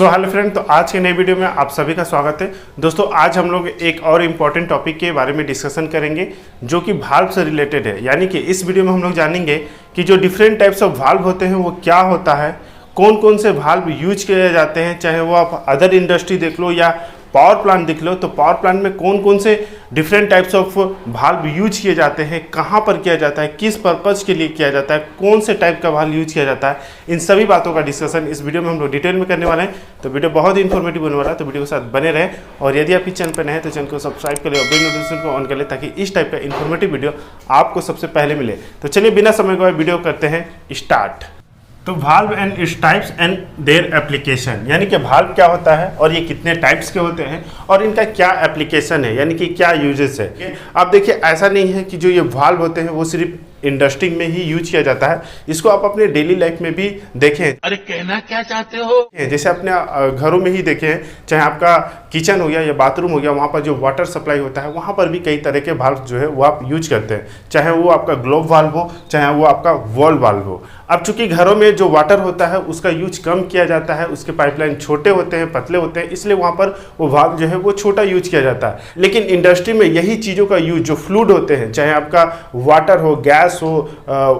Hello friend, तो आज के नई वीडियो में आप सभी का स्वागत है। दोस्तों, आज हम लोग एक और इम्पॉर्टेंट टॉपिक के बारे में डिस्कशन करेंगे जो कि वाल्व से रिलेटेड है। यानी कि इस वीडियो में हम लोग जानेंगे कि जो डिफरेंट टाइप्स ऑफ वाल्व होते हैं वो क्या होता है, कौन कौन से वाल्व यूज किए जाते हैं, चाहे वो आप अदर इंडस्ट्री देख लो या पावर प्लांट देख लो। तो पावर प्लांट में कौन कौन से different types of valve use किए जाते हैं, कहाँ पर किया जाता है, किस पर्पज़ के लिए किया जाता है, कौन से टाइप का वाल्व यूज किया जाता है, इन सभी बातों का डिस्कशन इस वीडियो में हम लोग डिटेल में करने वाले हैं। तो वीडियो बहुत ही इन्फॉर्मेटिव होने वाला है, तो वीडियो के साथ बने रहें। और यदि आप इस चैनल पर नए हैं तो चैनल को सब्सक्राइब कर ले और बेल नोटिफिकेशन को ऑन कर ले ताकि इस टाइप का इन्फॉर्मेटिव वीडियो आपको सबसे पहले मिले। तो चलिए बिना समय गवाए वीडियो करते हैं स्टार्ट। तो valve and its types and their application, यानी कि वाल्व क्या होता है और ये कितने टाइप्स के होते हैं और इनका क्या एप्लीकेशन है, यानी कि क्या यूजेस है। आप देखिए, ऐसा नहीं है कि जो ये वाल्व होते हैं वो सिर्फ इंडस्ट्री में ही यूज किया जाता है, इसको आप अपने डेली लाइफ में भी देखें। अरे कहना क्या चाहते हो? जैसे अपने घरों में ही देखें, चाहे आपका किचन हो गया या बाथरूम हो गया, वहाँ पर जो वाटर सप्लाई होता है वहाँ पर भी कई तरह के वाल्व जो है वो आप यूज करते हैं, चाहे वो आपका ग्लोब वाल्व हो, चाहे वो आपका वॉल वाल्व हो। अब चूंकि घरों में जो वाटर होता है उसका यूज कम किया जाता है, उसके पाइपलाइन छोटे होते हैं, पतले होते हैं, इसलिए वहाँ पर वो वाल्व जो है वो छोटा यूज किया जाता है। लेकिन इंडस्ट्री में यही चीज़ों का यूज, जो फ्लूइड होते हैं, चाहे आपका वाटर हो, गैस हो,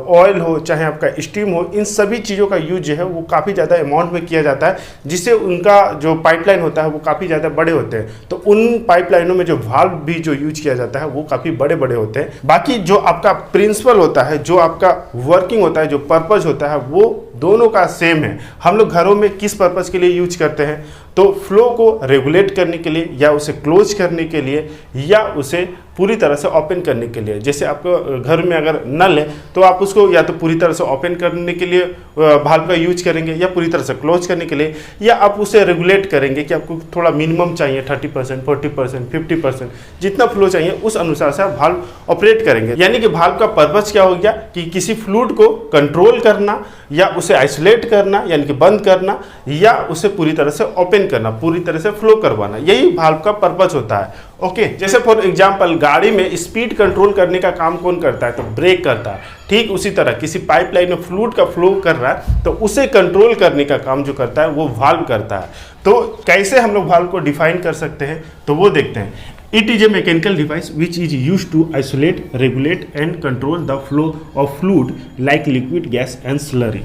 ऑयल हो, चाहे आपका स्टीम हो, इन सभी चीज़ों का यूज जो है वो काफ़ी ज़्यादा अमाउंट में किया जाता है, जिससे उनका जो पाइपलाइन होता है वो काफ़ी ज़्यादा बड़े होते हैं। तो उन पाइपलाइनों में जो वाल्व भी जो यूज किया जाता है वो काफ़ी बड़े बड़े होते हैं। बाकी जो आपका प्रिंसिपल होता है, जो आपका वर्किंग होता है, जो पर्पज होता है, वो दोनों का सेम है। हम लोग घरों में किस पर्पज़ के लिए यूज करते हैं, तो फ्लो को रेगुलेट करने के लिए, या उसे क्लोज करने के लिए, या उसे पूरी तरह से ओपन करने के लिए। जैसे आपको घर में अगर नल है तो आप उसको या तो पूरी तरह से ओपन करने के लिए वाल्व का यूज करेंगे, या पूरी तरह से क्लोज करने के लिए, या आप उसे रेगुलेट करेंगे कि आपको थोड़ा मिनिमम चाहिए 30%, 40%, 50%, जितना फ्लो चाहिए उस अनुसार से आप वाल्व ऑपरेट करेंगे। यानी कि वाल्व का पर्पज क्या हो गया कि किसी फ्लूइड को कंट्रोल करना, या उसे आइसोलेट करना यानी कि बंद करना, या उसे पूरी तरह से ओपन करना, पूरी तरह से फ्लो करवाना, यही वाल्व का पर्पज होता है। ओके, जैसे फॉर एग्जांपल गाड़ी में स्पीड कंट्रोल करने का काम कौन करता है, तो ब्रेक करता है। ठीक उसी तरह किसी पाइपलाइन में फ्लूइड का फ्लो कर रहा है तो उसे कंट्रोल करने का काम जो करता है वो वाल्व करता है। तो कैसे हम लोग वाल्व को डिफाइन कर सकते हैं, तो वो देखते हैं। It is a mechanical device which is used to isolate, regulate and control the flow of fluid like liquid, gas and slurry।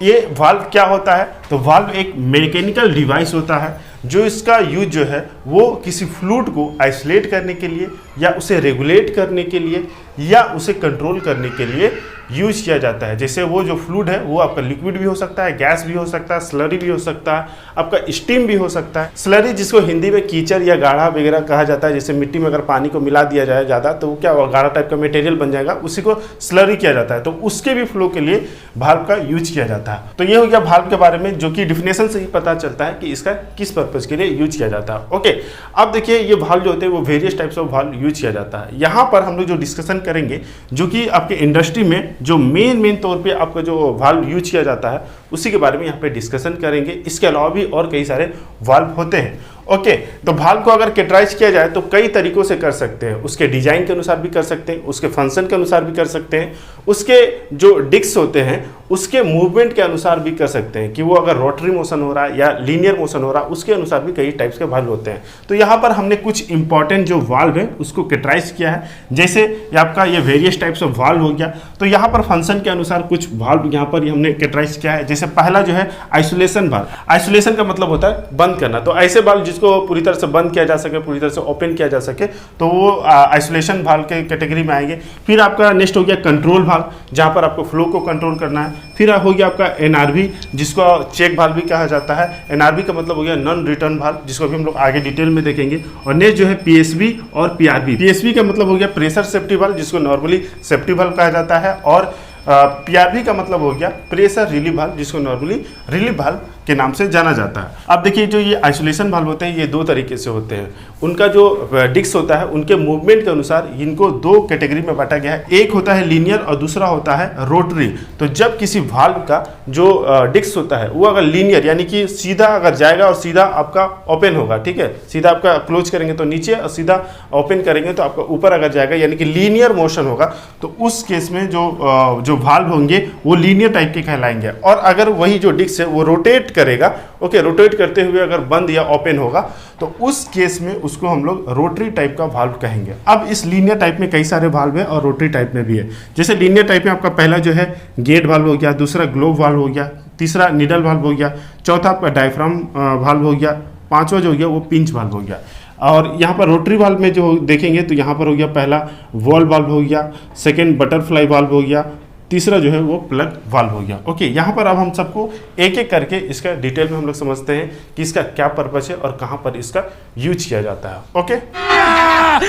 ये वाल्व क्या होता है, तो वाल्व एक मैकेनिकल डिवाइस होता है जो इसका यूज जो है वो किसी फ्लूइड को आइसोलेट करने के लिए, या उसे रेगुलेट करने के लिए, या उसे कंट्रोल करने के लिए यूज किया जाता है। जैसे वो जो फ्लूइड है वो आपका लिक्विड भी हो सकता है, गैस भी हो सकता है, स्लरी भी हो सकता है, आपका स्टीम भी हो सकता है। स्लरी जिसको हिंदी में कीचड़ या गाढ़ा वगैरह कहा जाता है, जैसे मिट्टी में अगर पानी को मिला दिया जाए ज़्यादा तो वो क्या होगा, गाढ़ा टाइप का मटेरियल बन जाएगा, उसी को स्लरी किया जाता है। तो उसके भी फ्लो के लिए वाल्व का यूज किया जाता है। तो ये हो गया वाल्व के बारे में, जो कि डिफिनेशन से ही पता चलता है कि इसका किस पर्पज के लिए यूज किया जाता है। ओके, अब देखिए ये वाल्व जो होते हैं वो various types of valve use किया जाता है। यहाँ पर हम लोग जो डिस्कशन करेंगे, जो कि आपके इंडस्ट्री में जो मेन तौर पे आपका जो वाल्व यूज किया जाता है उसी के बारे में यहाँ पे डिस्कशन करेंगे। इसके अलावा भी और कई सारे वाल्व होते हैं। ओके, तो वाल्व को अगर कैटेगराइज किया जाए तो कई तरीकों से कर सकते हैं। उसके डिजाइन के अनुसार भी कर सकते हैं, उसके फंक्शन के अनुसार भी कर सकते हैं, उसके जो डिस्क होते हैं उसके मूवमेंट के अनुसार भी कर सकते हैं, कि वो अगर रोटरी मोशन हो रहा है या लीनियर मोशन हो रहा है, उसके अनुसार भी कई टाइप्स के वाल्व होते हैं। तो यहाँ पर हमने कुछ इंपॉर्टेंट जो वाल्व है उसको कैटेगराइज किया है। जैसे आपका ये वेरियस टाइप्स ऑफ वाल्व हो गया, तो यहाँ पर फंक्शन के अनुसार कुछ वाल्व यहाँ पर हमने कैटेगराइज किया है। जैसे पहला जो है आइसोलेशन वाल्व। आइसोलेशन का मतलब होता है बंद करना। तो ऐसे वाल्व जिसको पूरी तरह से बंद किया जा सके, पूरी तरह से ओपन किया जा सके, तो वो आइसोलेशन वाल्व के कैटेगरी में आएंगे। फिर आपका नेक्स्ट हो गया कंट्रोल वाल्व, जहाँ पर आपको फ्लो को कंट्रोल करना है। फिर हो गया आपका एनआरवी, जिसको चेक वाल्व भी कहा जाता है। एनआरवी का मतलब हो गया नॉन रिटर्न वाल्व, जिसको भी हम लोग आगे डिटेल में देखेंगे। और नेक्स्ट जो है पीएसवी और पीआरवी। पीएसवी का मतलब हो गया प्रेशर सेफ्टी वाल्व, जिसको नॉर्मली सेफ्टी वाल्व कहा जाता है। और पीआरवी का मतलब हो गया प्रेशर रिलीफ वाल्व, जिसको नॉर्मली रिलीफ वाल्व के नाम से जाना जाता है। अब देखिए, जो ये आइसोलेशन वाल्व होते हैं ये दो तरीके से होते हैं। उनका जो डिस्क होता है उनके मूवमेंट के अनुसार इनको दो कैटेगरी में बांटा गया है। एक होता है लीनियर और दूसरा होता है रोटरी। तो जब किसी वाल्व का जो डिस्क होता है वो अगर लीनियर यानी कि सीधा अगर जाएगा और सीधा आपका ओपन होगा, ठीक है, सीधा आपका क्लोज करेंगे तो नीचे और सीधा ओपन करेंगे तो आपका ऊपर अगर जाएगा, यानी कि लीनियर मोशन होगा, तो उस केस में जो जो वाल्व होंगे वो लीनियर टाइप के कहलाएंगे। और अगर वही जो डिस्क है वो रोटेट करेगा, ओके, रोटेट करते हुए अगर बंद या ओपन होगा तो उस केस में उसको हम लोग रोटरी टाइप का वाल्व कहेंगे। अब इस लीनियर टाइप में कई सारे वाल्व है और रोटरी टाइप में भी है। जैसे लीनियर टाइप में आपका पहला जो है गेट वाल्व हो गया, दूसरा ग्लोब वाल्व हो गया, तीसरा निडल वाल्व हो गया, चौथा आपका डायफ्राम वाल्व हो गया, पांचवा जो हो गया वो पिंच वाल्व हो गया। और यहाँ पर रोटरी वाल्व में जो देखेंगे तो यहाँ पर हो गया पहला वॉल वाल्व हो गया, सेकेंड बटरफ्लाई वाल्व हो गया, तीसरा जो है वो प्लग वाल्व हो गया। ओके, यहाँ पर अब हम सबको एक एक करके इसका डिटेल में हम लोग समझते हैं कि इसका क्या पर्पस है और कहाँ पर इसका यूज किया जाता है। ओके,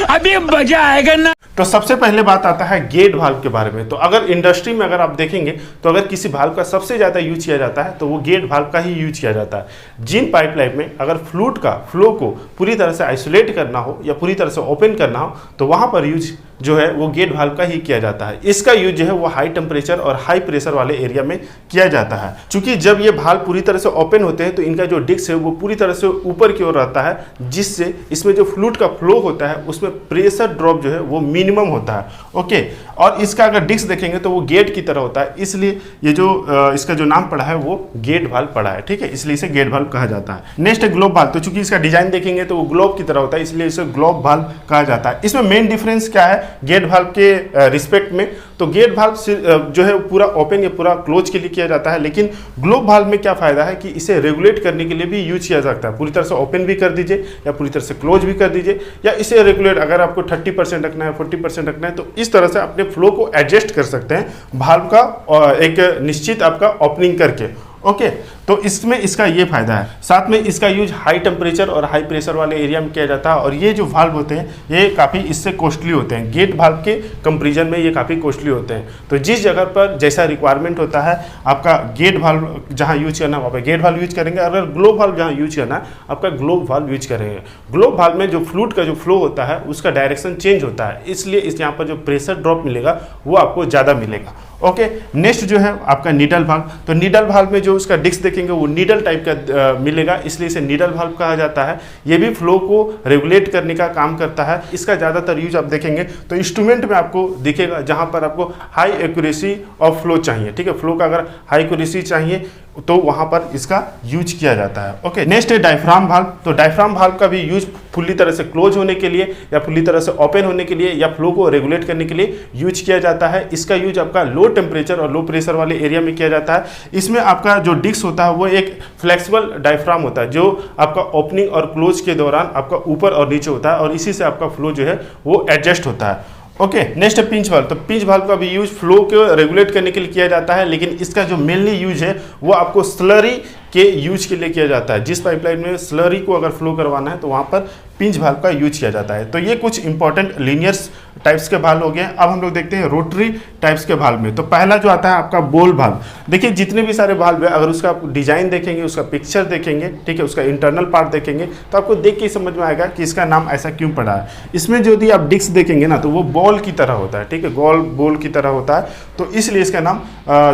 अभी मजा आएगा ना। तो सबसे पहले बात आता है गेट वाल्व के बारे में। तो अगर इंडस्ट्री में अगर आप देखेंगे तो अगर किसी वाल्व का सबसे ज़्यादा यूज किया जाता है तो वो गेट वाल्व का ही यूज किया जाता है। जिन पाइपलाइन में अगर फ्लूइड का फ्लो को पूरी तरह से आइसोलेट करना हो या पूरी तरह से ओपन करना हो तो वहाँ पर यूज जो है वो गेट वाल्व का ही किया जाता है। इसका यूज जो है वो हाई टेम्परेचर और हाई प्रेशर वाले एरिया में किया जाता है। क्योंकि जब ये वाल्व पूरी तरह से ओपन होते हैं तो इनका जो डिस्क है वो पूरी तरह से ऊपर की ओर रहता है, जिससे इसमें जो फ्लूइड का फ्लो होता है उसमें प्रेशर ड्रॉप जो है वो मिनिमम होता है। ओके, और इसका अगर डिस्क देखेंगे तो वो गेट की तरह होता है, इसलिए ये जो इसका जो नाम पड़ा है वो गेट वाल्व पड़ा है। ठीक है, इसलिए इसे गेट वाल्व कहा जाता है। नेक्स्ट है ग्लोब वाल्व। तो चूंकि इसका डिजाइन देखेंगे तो वो ग्लोब की तरह होता है, इसलिए इसे ग्लोब वाल्व कहा जाता है। इसमें मेन डिफरेंस क्या है गेट वाल्व के रिस्पेक्ट में? तो गेट वाल्व जो है पूरा ओपन या पूरा क्लोज के लिए किया जाता है, लेकिन ग्लोब वाल्व में क्या फायदा है कि इसे रेगुलेट करने के लिए भी यूज किया जाता है। पूरी तरह से ओपन भी कर दीजिए या पूरी तरह से क्लोज भी कर दीजिए, या इसे रेगुलेट अगर आपको 30% रखना है, 40% रखना है, तो इस तरह से अपने फ्लो को एडजस्ट कर सकते हैं वाल्व का एक निश्चित आपका ओपनिंग करके। ओके, तो इसमें इसका ये फायदा है। साथ में इसका यूज हाई टेम्परेचर और हाई प्रेशर वाले एरिया में किया जाता है, और ये जो वाल्व होते हैं ये काफ़ी इससे कॉस्टली होते हैं। गेट वाल्व के कंपैरिजन में ये काफ़ी कॉस्टली होते हैं। तो जिस जगह पर जैसा रिक्वायरमेंट होता है आपका गेट वाल्व जहाँ यूज करना है वहाँ पर गेट वाल्व यूज करेंगे, अगर ग्लोब वाल्व जहाँ यूज करना है आपका ग्लोब वाल्व यूज करेंगे। ग्लोब वाल्व में जो फ्लूइड का जो फ्लो होता है उसका डायरेक्शन चेंज होता है, इसलिए इस यहाँ पर जो प्रेशर ड्रॉप मिलेगा वो आपको ज़्यादा मिलेगा। ओके, नेक्स्ट जो है आपका नीडल वाल्व। तो नीडल वाल्व में जो उसका डिस्क देखेंगे वो नीडल टाइप का मिलेगा, इसलिए इसे नीडल वाल्व कहा जाता है। ये भी फ्लो को रेगुलेट करने का काम करता है। इसका ज़्यादातर यूज आप देखेंगे तो इंस्ट्रूमेंट में आपको दिखेगा जहाँ पर आपको हाई एक्यूरेसी ऑफ फ्लो चाहिए। ठीक है, फ्लो का अगर हाई एक्यूरेसी चाहिए तो वहाँ पर इसका यूज किया जाता है। ओके, नेक्स्ट है डायफ्राम वाल्व। तो डायफ्राम वाल्व का भी यूज फुल्ली तरह से क्लोज होने के लिए या फुल्ली तरह से ओपन होने के लिए या फ्लो को रेगुलेट करने के लिए यूज किया जाता है। इसका यूज आपका लो टेम्परेचर और लो प्रेशर वाले एरिया में किया जाता है। इसमें आपका जो डिस्क होता है वो एक फ्लेक्सिबल डायफ्राम होता है जो आपका ओपनिंग और क्लोज के दौरान आपका ऊपर और नीचे होता है, और इसी से आपका फ्लो जो है वो एडजस्ट होता है। ओके, नेक्स्ट है पिंच वाल्व। तो पिंच वाल्व का भी यूज फ्लो को रेगुलेट करने के लिए किया जाता है, लेकिन इसका जो मेनली यूज है वो आपको स्लरी के यूज के लिए किया जाता है। जिस पाइपलाइन में स्लरी को अगर फ्लो करवाना है तो वहाँ पर पिंच वाल्व का यूज किया जाता है। तो ये कुछ इंपॉर्टेंट लीनियर्स टाइप्स के वाल्व हो गए। अब हम लोग देखते हैं रोटरी टाइप्स के वाल्व में। तो पहला जो आता है आपका बॉल वाल्व। देखिए जितने भी सारे वाल्व है अगर उसका आप डिजाइन देखेंगे, उसका पिक्चर देखेंगे, ठीक है, उसका इंटरनल पार्ट देखेंगे तो आपको देख के समझ में आएगा कि इसका नाम ऐसा क्यों पड़ा है। इसमें जो यदि आप डिस्क देखेंगे ना तो वो बॉल की तरह होता है, ठीक है, गोल बॉल की तरह होता है, तो इसलिए इसका नाम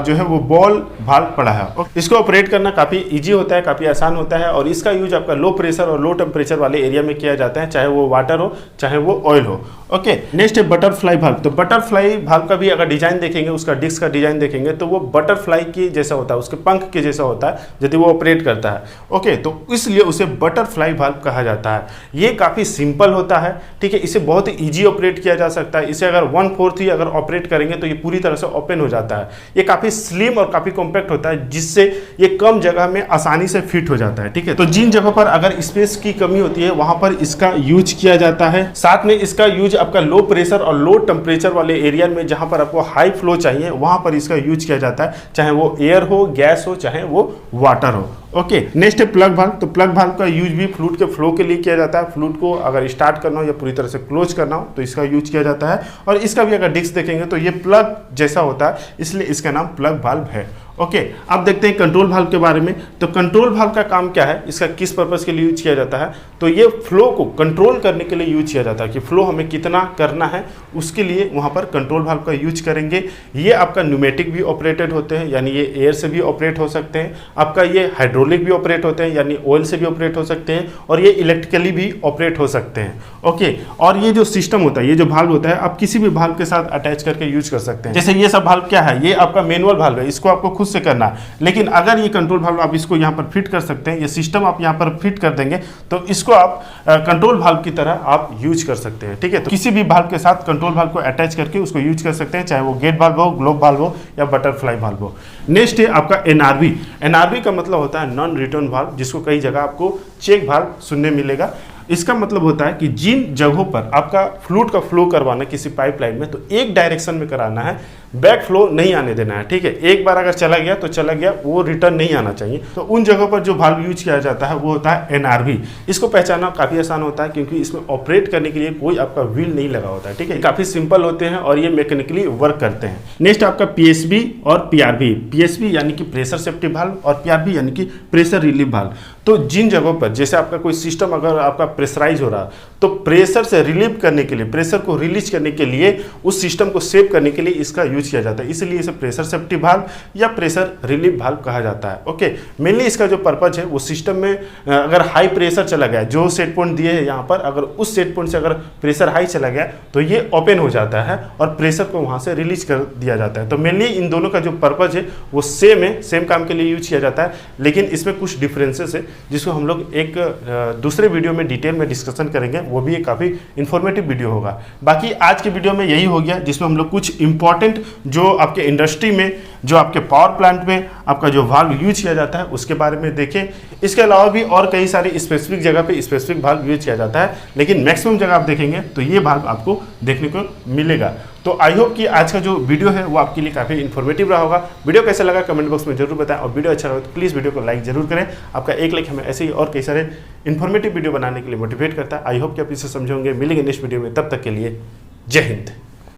जो है वो बॉल वाल्व पड़ा है। इसको ऑपरेट करना काफ़ी ईजी होता है, काफ़ी आसान होता है, और इसका यूज आपका लो प्रेशर और लो टेम्परेचर वाले एरिया में किया जाता है, चाहे वो वाटर हो चाहे वो ऑयल हो। ओके, नेक्स्ट है बटरफ्लाई वाल्व। तो बटरफ्लाई वाल्व का भी अगर डिजाइन देखेंगे, उसका डिस्क का डिजाइन देखेंगे तो वो बटरफ्लाई के जैसा होता है, उसके पंख के जैसा होता है यदि वो ऑपरेट करता है। ओके, तो इसलिए उसे बटरफ्लाई वाल्व कहा जाता है। ये काफ़ी सिंपल होता है, ठीक है, इसे बहुत ही ईजी ऑपरेट किया जा सकता है। इसे अगर 1/4 ही अगर ऑपरेट करेंगे तो ये पूरी तरह से ओपन हो जाता है। ये काफ़ी स्लिम और काफ़ी कॉम्पैक्ट होता है, जिससे ये कम जगह में आसानी से फिट हो जाता है। ठीक है, तो जिन जगह पर अगर स्पेस की कमी होती है वहां पर इसका यूज किया जाता है। साथ में इसका यूज आपका लो प्रेशर और लो टेम्परेचर वाले एरिया में जहां पर आपको हाई फ्लो चाहिए वहां पर इसका यूज किया जाता है, चाहे वो एयर हो, गैस हो, चाहे वो वाटर हो। ओके, नेक्स्ट है प्लग वाल्व। तो प्लग वाल्व का यूज भी फ्लूइड के फ्लो के लिए किया जाता है। फ्लूइड को अगर स्टार्ट करना हो या पूरी तरह से क्लोज करना हो तो इसका यूज किया जाता है, और इसका भी अगर डिस्क देखेंगे तो ये प्लग जैसा होता है, इसलिए इसका नाम प्लग वाल्व है। ओके, अब देखते हैं कंट्रोल वाल्व के बारे में। तो कंट्रोल वाल्व का काम क्या है, इसका किस पर्पस के लिए यूज किया जाता है, तो ये फ्लो को कंट्रोल करने के लिए यूज किया जाता है कि फ्लो हमें कितना करना है, उसके लिए वहाँ पर कंट्रोल वाल्व का यूज करेंगे। ये आपका न्यूमेटिक भी ऑपरेटेड होते हैं, यानी ये एयर से भी ऑपरेट हो सकते हैं, आपका ये हाइड्रोलिक भी ऑपरेट होते हैं, यानी ऑयल से भी ऑपरेट हो सकते हैं, और ये इलेक्ट्रिकली भी ऑपरेट हो सकते हैं। ओके, और ये जो सिस्टम होता है, ये जो वाल्व होता है, आप किसी भी वाल्व के साथ अटैच करके यूज कर सकते हैं। जैसे ये सब वाल्व क्या है, ये आपका मैनुअल वाल्व है, इसको आपको खुद से करना है। लेकिन अगर ये कंट्रोल वाल्व आप इसको यहाँ पर फिट कर सकते हैं, ये सिस्टम आप यहाँ पर फिट कर देंगे, तो इसको आप कंट्रोल वाल्व की तरह आप यूज कर सकते हैं। ठीक है, तो किसी भी वाल्व के साथ कंट्रोल वाल्व को अटैच करके उसको यूज कर सकते हैं, चाहे वो गेट वाल्व हो, ग्लोब वाल्व हो या बटरफ्लाई वाल्व हो। नेक्स्ट है आपका एनआरवी। एनआरवी का मतलब होता है नॉन रिटर्न वाल्व, जिसको कई जगह आपको चेक वाल्व सुनने मिलेगा। इसका मतलब होता है कि जिन जगहों पर आपका फ्लूइड का फ्लो करवाना किसी पाइपलाइन में, तो एक डायरेक्शन में कराना है, बैक फ्लो नहीं आने देना है। ठीक है, एक बार अगर चला गया तो चला गया, वो रिटर्न नहीं आना चाहिए। तो उन जगहों पर जो वाल्व यूज किया जाता है वो होता है एनआरवी। इसको पहचानना काफ़ी आसान होता है, क्योंकि इसमें ऑपरेट करने के लिए कोई आपका व्हील नहीं लगा होता है। ठीक है, काफ़ी सिंपल होते हैं और ये मैकेनिकली वर्क करते हैं। नेक्स्ट आपका पीएसबी और पीआरबी। पीएसबी यानी कि प्रेशर सेफ्टी वाल्व, और पीआरबी यानी कि प्रेशर रिलीफ वाल्व। तो जिन जगहों पर जैसे आपका कोई सिस्टम अगर आपका प्रेशराइज हो रहा, तो प्रेशर से रिलीव करने के लिए, प्रेशर को रिलीज करने के लिए, उस सिस्टम को सेव करने के लिए इसका यूज किया जाता है। इसलिए इसे प्रेशर सेफ्टी वाल्व या प्रेशर रिलीफ वाल्व कहा जाता है। ओके, मेनली इसका जो पर्पज है, वो सिस्टम में अगर हाई प्रेशर चला गया, जो सेट पॉइंट दिए हैं यहाँ पर, अगर उस सेट पॉइंट से अगर प्रेशर हाई चला गया तो ये ओपन हो जाता है और प्रेशर को वहाँ से रिलीज कर दिया जाता है। तो मेनली इन दोनों का जो पर्पज है वो सेम है, सेम काम के लिए यूज किया जाता है, लेकिन इसमें कुछ डिफरेंसेस है जिसको हम लोग एक दूसरे वीडियो में डिटेल में डिस्कशन करेंगे। वो भी एक काफ़ी इंफॉर्मेटिव वीडियो होगा। बाकी आज के वीडियो में यही हो गया, जिसमें हम लोग कुछ इंपॉर्टेंट जो आपके इंडस्ट्री में, जो आपके पावर प्लांट में आपका जो वाल्व यूज किया जाता है उसके बारे में देखें। इसके अलावा भी और कई सारी स्पेसिफिक जगह पे स्पेसिफिक वाल्व यूज किया जाता है, लेकिन मैक्सिमम जगह आप देखेंगे तो ये वाल्व आपको देखने को मिलेगा। तो आई होप कि आज का जो वीडियो है वो आपके लिए काफ़ी इन्फॉर्मेटिव रहा होगा। वीडियो कैसा लगा कमेंट बॉक्स में जरूर बताएं, और वीडियो अच्छा लगा तो प्लीज़ वीडियो को लाइक जरूर करें। आपका एक लाइक हमें ऐसे ही और कई सारे इन्फॉर्मेटिव वीडियो बनाने के लिए मोटिवेट करता है। आई होप कि आप इसे समझोगे। मिलेंगे नेक्स्ट वीडियो में, तब तक के लिए जय हिंद।